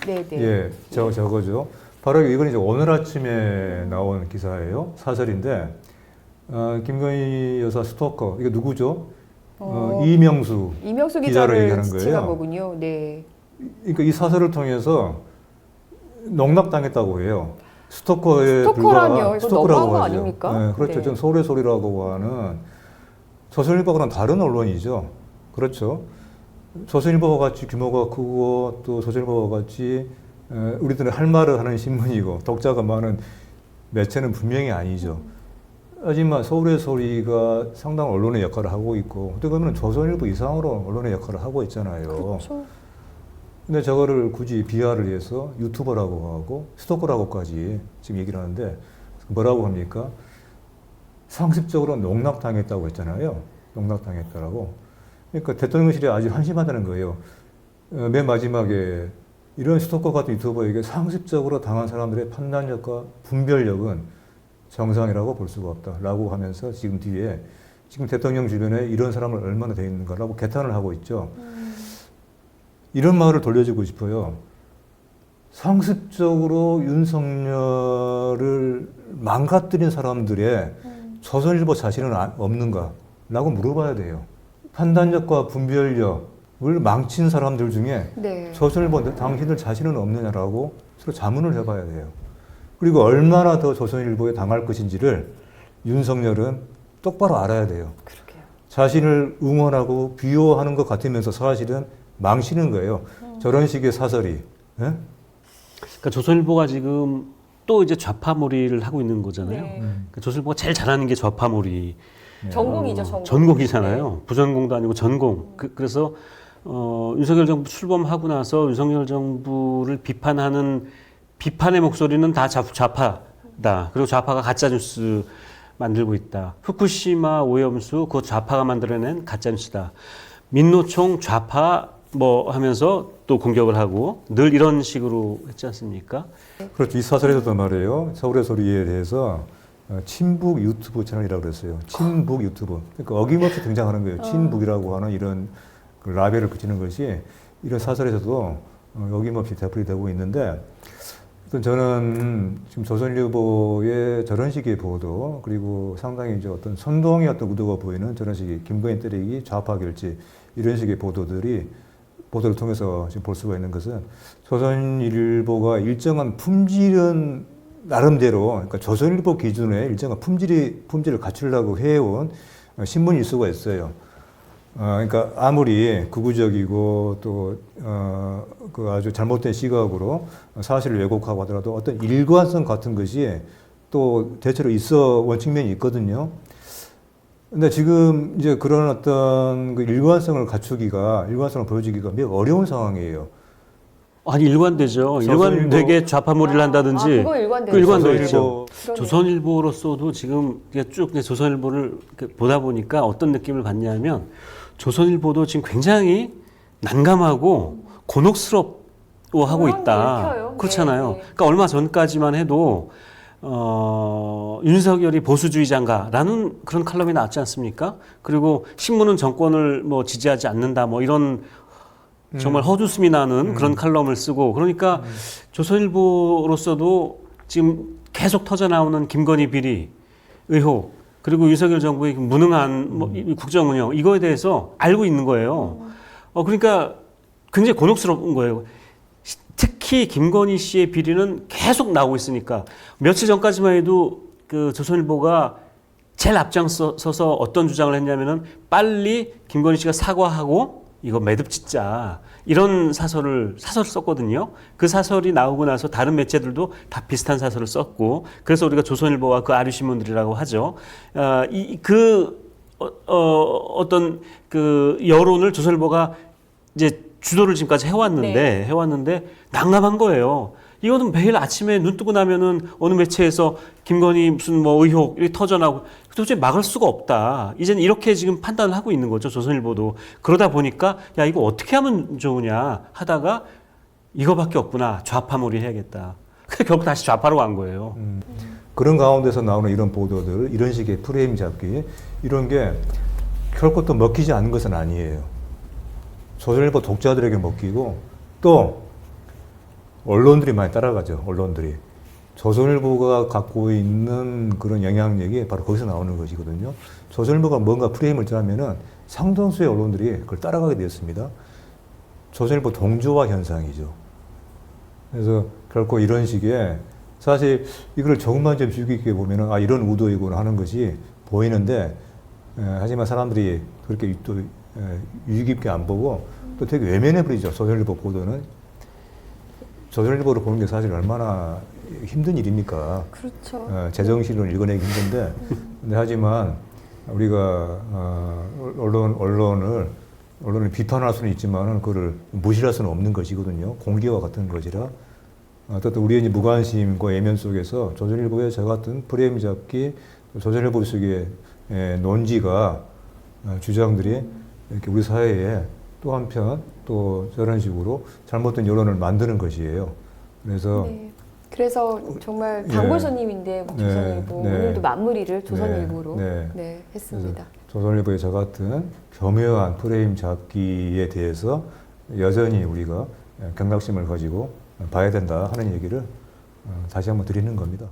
네, 네. 예, 저거죠. 바로 이건 이제 오늘 아침에 나온 기사예요. 사설인데, 김건희 여사 스토커, 이게 누구죠? 이명수 이명수 기자를 기자를 얘기하는 지칭한 거예요. 거군요. 네. 그러니까 이 사설을 통해서 농락당했다고 해요. 스토커에 스토커라뇨? 불과한 이거 너무한 스토커라고 거 하죠. 아닙니까? 네, 그렇죠. 네. 좀 서울의 소리라고 하는 조선일보와는 다른 언론이죠. 그렇죠. 조선일보와 같이 규모가 크고 또 조선일보와 같이 우리들은 할 말을 하는 신문이고 독자가 많은 매체는 분명히 아니죠. 하지만 서울의 소리가 상당한 언론의 역할을 하고 있고 어떻게 보면 조선일보 이상으로 언론의 역할을 하고 있잖아요. 그렇죠. 근데 저거를 굳이 비하를 해서 유튜버라고 하고 스토커라고까지 지금 얘기를 하는데 뭐라고 합니까? 상습적으로 농락당했다고 했잖아요. 농락당했다라고. 그러니까 대통령실이 아주 한심하다는 거예요. 맨 마지막에 이런 스토커 같은 유튜버에게 상습적으로 당한 사람들의 판단력과 분별력은 정상이라고 볼 수가 없다라고 하면서 지금 뒤에 지금 대통령 주변에 이런 사람을 얼마나 돼 있는가라고 개탄을 하고 있죠. 이런 말을 돌려주고 싶어요. 상습적으로 윤석열을 망가뜨린 사람들의 조선일보 자신은 없는가? 라고 물어봐야 돼요. 판단력과 분별력을 망친 사람들 중에 네. 조선일보 당신들 자신은 없느냐라고 서로 자문을 해봐야 돼요. 그리고 얼마나 더 조선일보에 당할 것인지를 윤석열은 똑바로 알아야 돼요. 그러게요. 자신을 응원하고 비호하는 것 같으면서 사실은 망치는 거예요. 저런 식의 사설이. 예? 그러니까 조선일보가 지금 또 이제 좌파몰이를 하고 있는 거잖아요. 네. 그러니까 조선일보가 제일 잘하는 게 좌파몰이. 전공이죠, 전공. 전공이잖아요. 네. 부전공도 아니고 전공. 그래서 윤석열 정부 출범하고 나서 윤석열 정부를 비판하는 비판의 목소리는 다 좌파다. 그리고 좌파가 가짜뉴스 만들고 있다. 후쿠시마 오염수 그거 좌파가 만들어낸 가짜뉴스다. 민노총 좌파 뭐 하면서 또 공격을 하고 늘 이런 식으로 했지 않습니까? 그렇죠. 이 사설에서도 말이에요. 서울의 소리에 대해서 친북 유튜브 채널이라고 그랬어요. 친북 유튜브. 그러니까 어김없이 등장하는 거예요. 친북이라고 하는 이런 그 라벨을 붙이는 것이 이런 사설에서도 어김없이 되풀이 되고 있는데 어떤 저는 지금 조선일보의 저런 식의 보도 그리고 상당히 이제 어떤 선동의 어떤 의도가 보이는 저런 식의 김건희 때리기 좌파 결집 이런 식의 보도를 통해서 지금 볼 수가 있는 것은 조선일보가 일정한 품질은 나름대로 그러니까 조선일보 기준에 일정한 품질을 갖추려고 해온 신문일 수가 있어요. 그러니까 아무리 극우적이고 또 그 아주 잘못된 시각으로 사실을 왜곡하고 하더라도 어떤 일관성 같은 것이 또 대체로 있어 온 측면이 있거든요. 근데 지금 이제 그런 어떤 그 일관성을 보여주기가 매우 어려운 상황이에요. 아니 일관되죠. 일관되게 좌파몰이를 한다든지. 그거 일관되죠. 일관되죠. 그러네요. 조선일보로서도 지금 쭉 조선일보를 보다 보니까 어떤 느낌을 받냐면 조선일보도 지금 굉장히 난감하고 곤혹스러워하고 있다. 읽혀요. 그렇잖아요. 네, 네. 그러니까 얼마 전까지만 해도 윤석열이 보수주의자인가라는 그런 칼럼이 나왔지 않습니까? 그리고 신문은 정권을 뭐 지지하지 않는다 뭐 이런 정말 헛웃음이 나는 그런 칼럼을 쓰고 그러니까 조선일보로서도 지금 계속 터져나오는 김건희 비리 의혹 그리고 윤석열 정부의 무능한 뭐 국정 운영 이거에 대해서 알고 있는 거예요. 그러니까 굉장히 곤혹스러운 거예요. 특히 김건희 씨의 비리는 계속 나오고 있으니까 며칠 전까지만 해도 그 조선일보가 제일 앞장서서 어떤 주장을 했냐면은 빨리 김건희 씨가 사과하고 이거 매듭 짓자 이런 사설을 썼거든요. 그 사설이 나오고 나서 다른 매체들도 다 비슷한 사설을 썼고 그래서 우리가 조선일보와 그 아류신문들이라고 하죠. 어떤 그 여론을 조선일보가 이제 주도를 지금까지 해왔는데 난감한 거예요. 이거는 매일 아침에 눈 뜨고 나면은 어느 매체에서 김건희 무슨 뭐 의혹 이렇게 터져나오고 도저히 막을 수가 없다. 이제는 이렇게 지금 판단을 하고 있는 거죠. 조선일보도. 그러다 보니까 야 이거 어떻게 하면 좋으냐 하다가 이거밖에 없구나. 좌파몰이 해야겠다. 결국 다시 좌파로 간 거예요. 그런 가운데서 나오는 이런 보도들, 이런 식의 프레임 잡기 이런 게 결코 또 먹히지 않는 것은 아니에요. 조선일보 독자들에게 먹히고 또 언론들이 많이 따라가죠. 언론들이. 조선일보가 갖고 있는 그런 영향력이 바로 거기서 나오는 것이거든요. 조선일보가 뭔가 프레임을 짜면은 상당수의 언론들이 그걸 따라가게 되었습니다. 조선일보 동조화 현상이죠. 그래서 결코 이런 식의 사실 이걸 조금만 좀 주의 깊게 보면은 아 이런 의도이구나 하는 것이 보이는데 하지만 사람들이 그렇게 또 유의 깊게 안 보고 또 되게 외면해 버리죠. 조선일보 보도는. 조선일보를 보는 게 사실 얼마나 힘든 일입니까? 그렇죠. 제정신으로 읽어내기 힘든데, 근데 하지만 우리가 언론을 비판할 수는 있지만은 그거를 무시할 수는 없는 것이거든요. 공기와 같은 것이라. 어쨌든 우리의 이제 무관심과 외면 속에서 조선일보의 저 같은 프레임 잡기, 조선일보 속의 논지가 주장들이 이렇게 우리 사회에 또 한편 또 저런 식으로 잘못된 여론을 만드는 것이에요. 그래서 네. 그래서 정말 예. 단골손님인데 조선일보 네. 오늘도 마무리를 조선일보로 네. 네, 했습니다. 조선일보의 저 같은 교묘한 프레임 잡기에 대해서 여전히 우리가 경각심을 가지고 봐야 된다 하는 얘기를 다시 한번 드리는 겁니다.